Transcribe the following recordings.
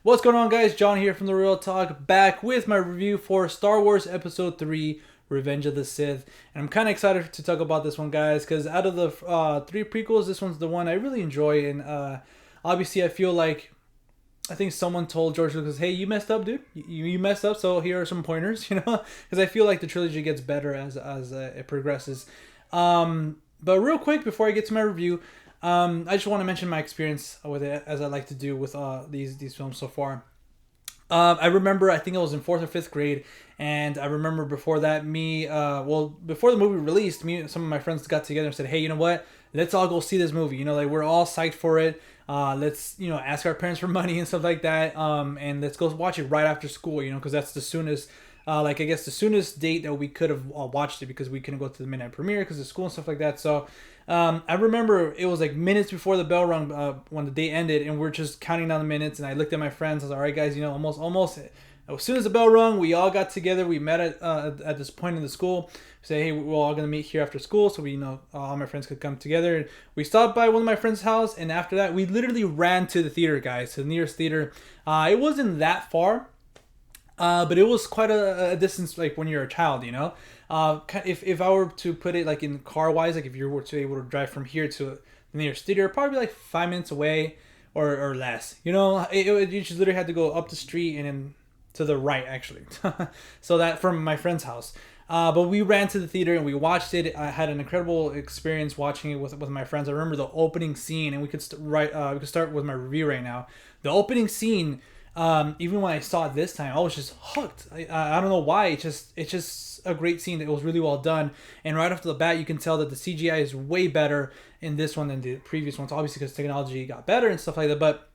What's going on, guys? John here from The Real Talk, back with my review for Star Wars Episode 3, Revenge of the Sith. And I'm kind of excited to talk about this one, guys, because out of the three prequels, this one's the one I really enjoy. And obviously, I feel like, I think someone told George Lucas, hey, you messed up, dude. You messed up, so here are some pointers, Because I feel like the trilogy gets better as it progresses. But real quick, before I get to my review, I just want to mention my experience with it, as I like to do with these films so far. I remember, I think I was in 4th or 5th grade, and I remember before that, before the movie released, me and some of my friends got together and said, hey, you know what? Let's all go see this movie. We're all psyched for it. Let's, ask our parents for money and stuff like that. And let's go watch it right after school, because that's the soonest, I guess the soonest date that we could have watched it, because we couldn't go to the midnight premiere because of school and stuff like that. So I remember it was like minutes before the bell rung when the date ended, and we're just counting down the minutes. And I looked at my friends. I was like, all right, guys, almost. As soon as the bell rung, we all got together. We met at this point in the school. Say, hey, we're all gonna meet here after school, so all my friends could come together. And we stopped by one of my friends' house, and after that, we literally ran to the theater, guys, to the nearest theater. It wasn't that far. But it was quite a distance, like when you're a child, If I were to put it like in car wise, like if you were to be able to drive from here to the nearest theater, probably like 5 minutes away or less. You just literally had to go up the street and then to the right, actually. So that from my friend's house. But we ran to the theater and we watched it. I had an incredible experience watching it with my friends. I remember the opening scene, and we could start with my review right now. The opening scene. Even when I saw it this time, I was just hooked. I don't know why. It's just a great scene. It was really well done, and right off the bat, you can tell that the CGI is way better in this one than the previous ones. Obviously, because technology got better and stuff like that. But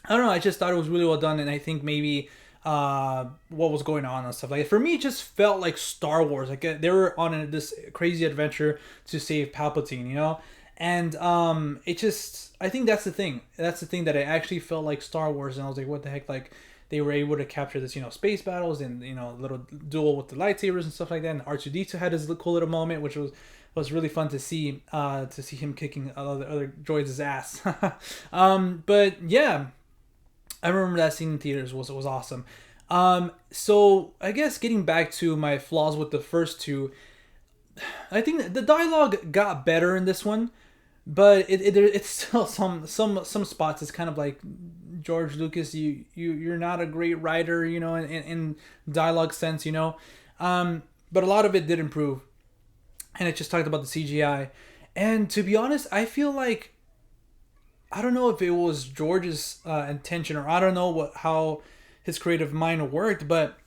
I don't know. I just thought it was really well done, and I think maybe what was going on and stuff like that. For me, it just felt like Star Wars. Like they were on this crazy adventure to save Palpatine. And I think that's the thing. That's the thing that I actually felt like Star Wars, and I was like, what the heck? Like they were able to capture this, space battles and a little duel with the lightsabers and stuff like that. And R2D2 had his cool little moment, which was really fun to see him kicking other droids' ass. But yeah, I remember that scene in theaters was awesome. So I guess getting back to my flaws with the first two, I think the dialogue got better in this one. But it's still some spots. It's kind of like, George Lucas, you're not a great writer, in dialogue sense, But a lot of it did improve, and it just talked about the CGI. And to be honest, I feel like, I don't know if it was George's intention, or I don't know how his creative mind worked, but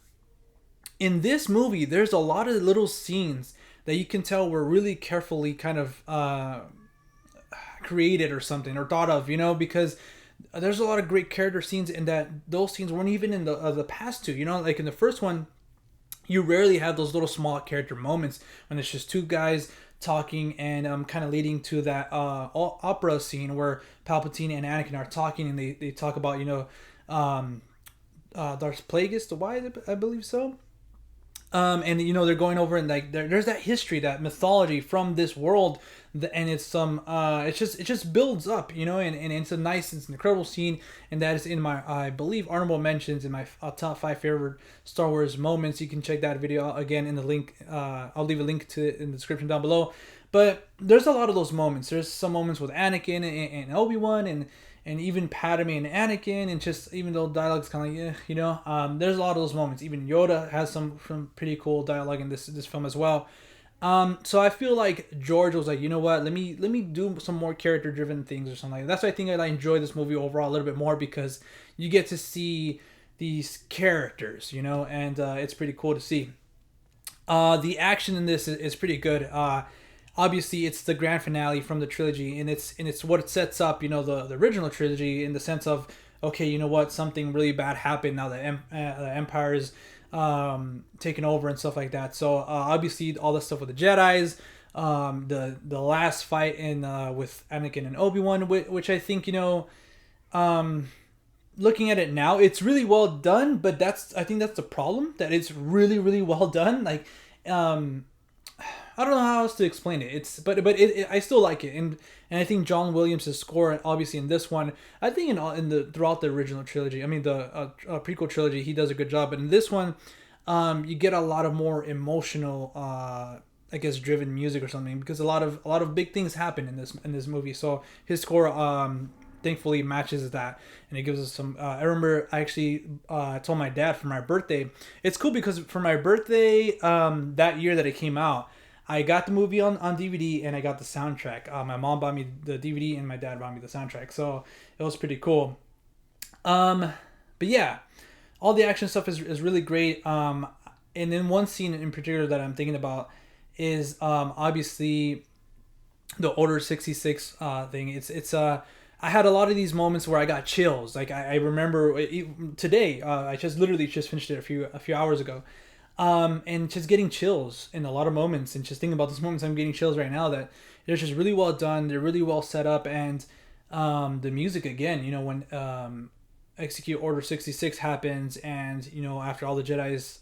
in this movie, there's a lot of little scenes that you can tell were really carefully kind of created or something, or thought of, because there's a lot of great character scenes in that. Those scenes weren't even in the past two, like in the first one, you rarely have those little small character moments when it's just two guys talking, and kind of leading to that opera scene where Palpatine and Anakin are talking, and they talk about Darth Plagueis the Wise, I believe so. And they're going over, and like there's that history, that mythology from this world, and it's it just builds up, and it's it's an incredible scene, and that is in my, I believe, honorable mentions in my top 5 favorite Star Wars moments. You can check that video out again in the link. I'll leave a link to it in the description down below. But there's a lot of those moments. There's some moments with Anakin and Obi-Wan, and even Padme and Anakin, and just, even though dialogue's kind of like, there's a lot of those moments. Even Yoda has some pretty cool dialogue in this film as well. So I feel like George was like, you know what, let me do some more character driven things or something like that. That's why I think I enjoy this movie overall a little bit more, because you get to see these characters, and it's pretty cool to see. The action in this is pretty good. Obviously, it's the grand finale from the trilogy, and it's what it sets up, the original trilogy, in the sense of, okay, you know what, something really bad happened. Now the Empire is taken over and stuff like that. So obviously, all the stuff with the Jedi's, the last fight in with Anakin and Obi-Wan, which I think, looking at it now, it's really well done. But I think that's the problem, that it's really, really well done. Like, I don't know how else to explain it. It's but I still like it, and I think John Williams' score, obviously in this one, I think in the throughout the original trilogy, I mean the prequel trilogy, he does a good job. But in this one, you get a lot of more emotional, I guess, driven music or something, because a lot of big things happen in this movie. So his score, thankfully matches that, and it gives us some. I remember I actually told my dad for my birthday. It's cool because for my birthday, that year that it came out, I got the movie on DVD and I got the soundtrack. My mom bought me the DVD and my dad bought me the soundtrack, so it was pretty cool. But yeah, all the action stuff is really great. And then one scene in particular that I'm thinking about is obviously the Order 66 thing. It's I had a lot of these moments where I got chills. Like I remember today, I literally just finished it a few hours ago, and just getting chills in a lot of moments, and just thinking about those moments, I'm getting chills right now. That they're just really well done. They're really well set up, and the music again. You know, when Execute Order 66 happens, and you know, after all the Jedi's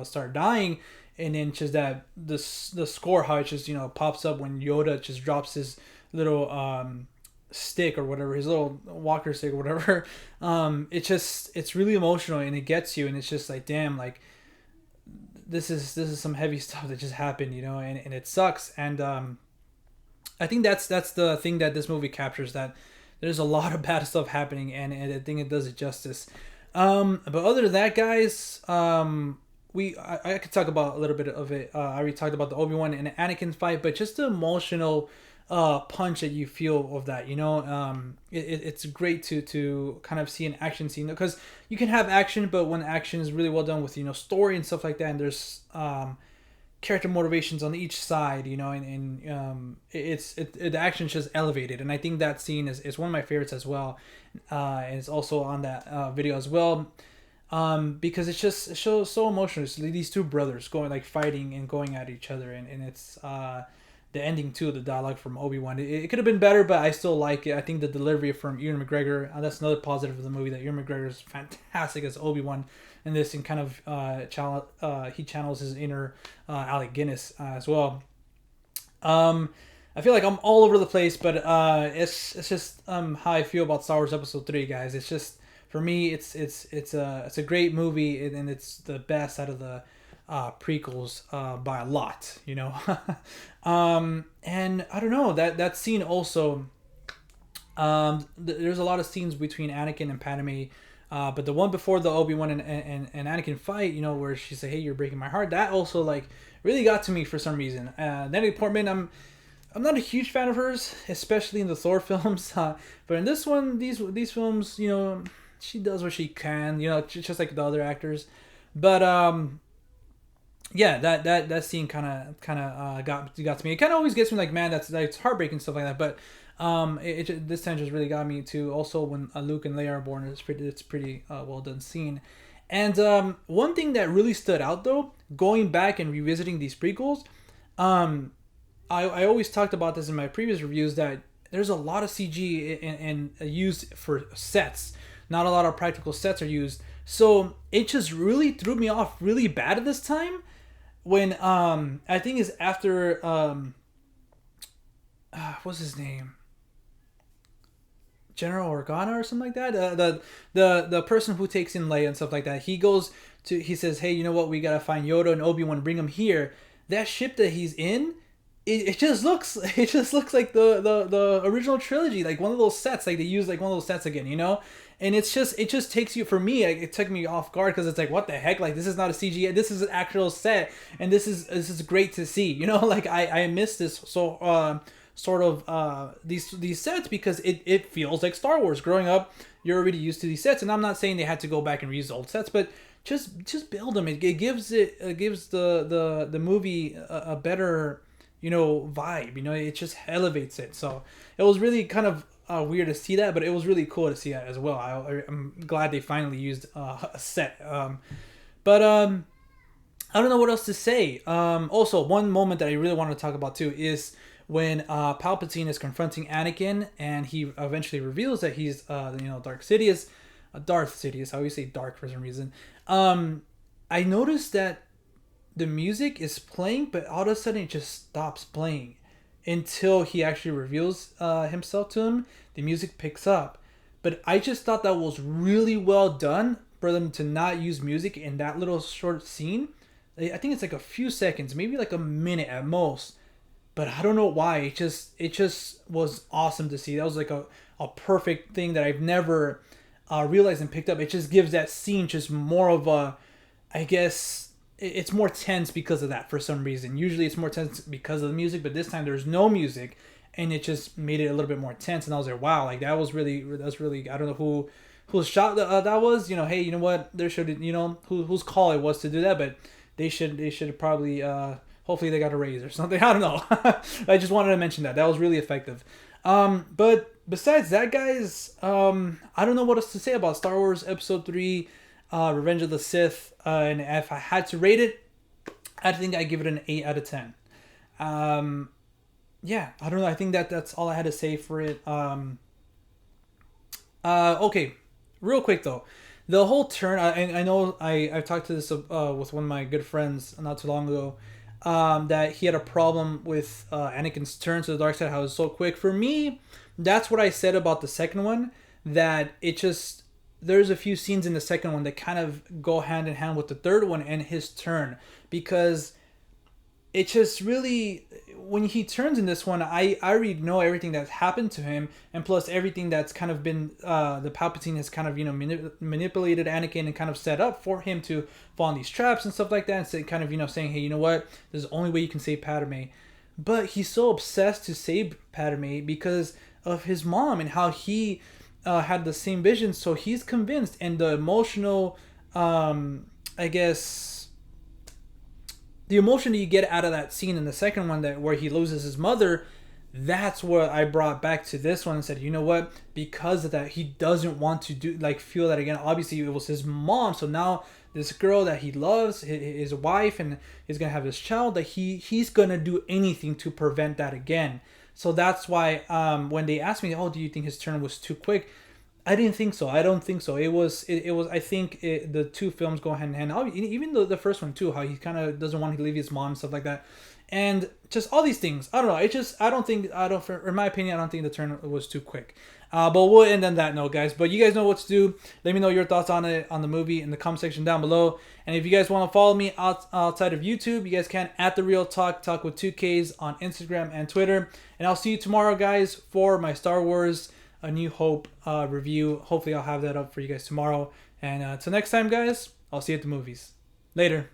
start dying, and then just that the score, how it just, you know, pops up when Yoda just drops his little stick or whatever, his little walker stick or whatever. It's really emotional, and it gets you, and it's just like, damn, like this is some heavy stuff that just happened, you know, and it sucks. And I think that's the thing that this movie captures, that there's a lot of bad stuff happening, and I think it does it justice. But other than that, guys, I could talk about a little bit of it. I already talked about the Obi-Wan and Anakin fight, but just the emotional punch that you feel of that, you know. It's great to kind of see an action scene, because you can have action, but when action is really well done with, you know, story and stuff like that, and there's character motivations on each side, you know, and the action's just elevated, and I think that scene is one of my favorites as well, and it's also on that video as well, because it shows so emotional. It's these two brothers going, like, fighting and going at each other, and it's the ending too, the dialogue from Obi-Wan. It could have been better, but I still like it. I think the delivery from Ewan McGregor, that's another positive of the movie, that Ewan McGregor is fantastic as Obi-Wan in this, and kind of he channels his inner Alec Guinness as well. I feel like I'm all over the place, but it's just how I feel about Star Wars Episode 3, guys. It's just, for me, it's a great movie, and it's the best out of the prequels by a lot, you know. And I don't know, that scene also, there's a lot of scenes between Anakin and Padme, but the one before the Obi-Wan and Anakin fight, you know, where she said, "Hey, you're breaking my heart," that also, like, really got to me for some reason. Natalie Portman, I'm not a huge fan of hers, especially in the Thor films, but in this one, these films, you know, she does what she can, you know, just like the other actors. But yeah, that scene kind of got to me. It kind of always gets me, like, man, that's heartbreaking, stuff like that. But this time just really got me too. Also, when Luke and Leia are born, it's pretty well done scene. And one thing that really stood out, though, going back and revisiting these prequels, I always talked about this in my previous reviews, that there's a lot of CG and used for sets. Not a lot of practical sets are used. So it just really threw me off really bad at this time, when I think it's after what's his name, General Organa or something like that, the person who takes in Leia and stuff like that. He says, "Hey, you know what, we gotta find Yoda and Obi-Wan, bring them here." That ship that he's in, it just looks like the original trilogy, like one of those sets, like they use like one of those sets again, you know. And it just takes you, for me, it took me off guard, because it's like, what the heck, like, this is not a CGI, this is an actual set, and this is great to see, you know. Like, I miss this sort of these sets, because it feels like Star Wars. Growing up, you're already used to these sets, and I'm not saying they had to go back and reuse old sets, but just build them. It gives the movie a better, you know, vibe, you know. It just elevates it. So it was really kind of weird to see that, but it was really cool to see that as well. I'm glad they finally used a set. But I don't know what else to say. Also, one moment that I really wanted to talk about too is when Palpatine is confronting Anakin, and he eventually reveals that he's Darth Sidious. I always say dark for some reason. I noticed that the music is playing, but all of a sudden it just stops playing until he actually reveals himself to him. The music picks up, but I just thought that was really well done for them to not use music in that little short scene. I think it's like a few seconds, maybe like a minute at most. But I don't know why. It just was awesome to see. That was like a perfect thing that I've never realized and picked up. It just gives that scene just more of a, I guess it's more tense because of that for some reason. Usually it's more tense because of the music, but this time there's no music, and it just made it a little bit more tense. And I was like, wow, like that's really. I don't know whose shot that was. You know, hey, you know what? There should, you know, whose call it was to do that, but they should probably. Hopefully they got a raise or something. I don't know. I just wanted to mention that. That was really effective. But besides that, guys, I don't know what else to say about Star Wars Episode 3, Revenge of the Sith. And if I had to rate it, I think I'd give it an 8 out of 10. Yeah, I don't know. I think that's all I had to say for it. Okay, real quick though. The whole turn, I know I've talked to this with one of my good friends not too long ago, that he had a problem with Anakin's turn to the dark side, how it was so quick. For me, that's what I said about the second one, that it just, there's a few scenes in the second one that kind of go hand in hand with the third one and his turn, because it just really, when he turns in this one, I already know everything that's happened to him, and plus everything that's kind of been the Palpatine has kind of, you know, manipulated Anakin and kind of set up for him to fall in these traps and stuff like that, and so kind of, you know, saying, hey, you know what, this is the only way you can save Padme. But he's so obsessed to save Padme because of his mom and how he had the same vision, so he's convinced. And the emotional, I guess, the emotion that you get out of that scene in the second one, that where he loses his mother, that's what I brought back to this one and said, you know what, because of that, he doesn't want to feel that again. Obviously it was his mom, so now this girl that he loves, his wife, and he's gonna have this child, that he's gonna do anything to prevent that again. So that's why when they asked me, oh, do you think his turn was too quick, I didn't think so. I don't think so. It was. I think the two films go hand in hand. Even the first one too, how he kind of doesn't want to leave his mom and stuff like that, and just all these things. I don't know. It just. I don't think. In my opinion, I don't think the turn was too quick. But we'll end on that note, guys. But you guys know what to do. Let me know your thoughts on it, on the movie, in the comment section down below. And if you guys want to follow me outside of YouTube, you guys can at The Real Talk with 2Ks on Instagram and Twitter. And I'll see you tomorrow, guys, for my Star Wars A New Hope review. Hopefully I'll have that up for you guys tomorrow. And until next time, guys, I'll see you at the movies. Later.